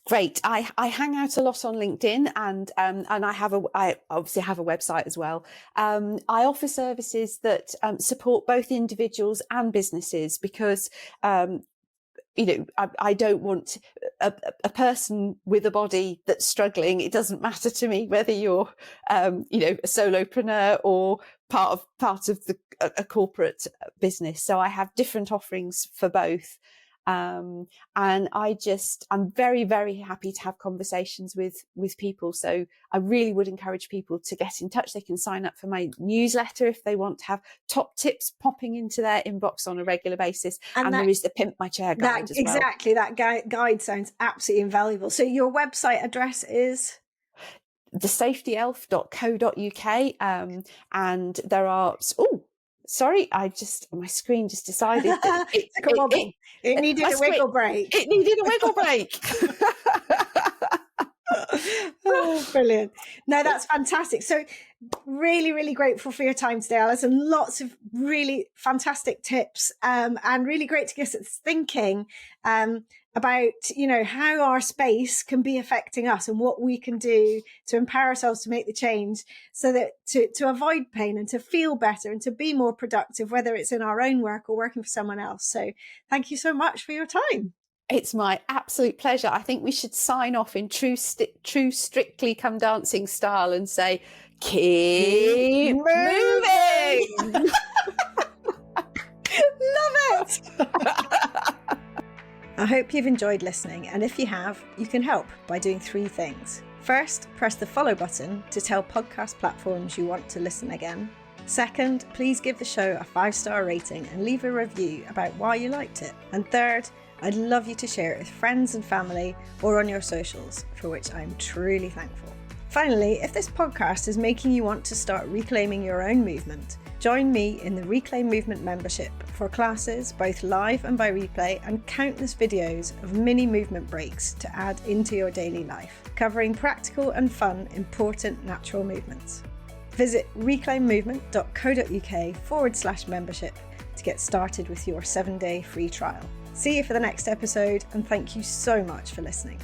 Great. I hang out a lot on LinkedIn, and I obviously have a website as well. I offer services that support both individuals and businesses, because I don't want a person with a body that's struggling. It doesn't matter to me whether you're a solopreneur or part of a corporate business. So I have different offerings for both. And I'm very, very happy to have conversations with people. So I really would encourage people to get in touch. They can sign up for my newsletter if they want to have top tips popping into their inbox on a regular basis. And there is the Pimp My Chair guide as well. Exactly. That guide sounds absolutely invaluable. So your website address is? thesafetyelf.co.uk. And there are... Sorry, my screen just decided that it needed a wiggle break. It needed a wiggle break. Oh, brilliant. No, that's fantastic. So really, really grateful for your time today, Alison. Lots of really fantastic tips, and really great to get us thinking about, how our space can be affecting us and what we can do to empower ourselves to make the change, so that to avoid pain and to feel better and to be more productive, whether it's in our own work or working for someone else. So thank you so much for your time. It's my absolute pleasure. I think we should sign off in true Strictly Come Dancing style and say, keep moving. Love it. I hope you've enjoyed listening, and if you have, you can help by doing 3 things. First, press the follow button to tell podcast platforms you want to listen again. Second, please give the show a 5-star rating and leave a review about why you liked it. And third, I'd love you to share it with friends and family or on your socials, for which I'm truly thankful. Finally, if this podcast is making you want to start reclaiming your own movement, join me in the Reclaim Movement membership for classes, both live and by replay, and countless videos of mini movement breaks to add into your daily life, covering practical and fun, important natural movements. Visit reclaimmovement.co.uk/membership to get started with your 7-day free trial. See you for the next episode, and thank you so much for listening.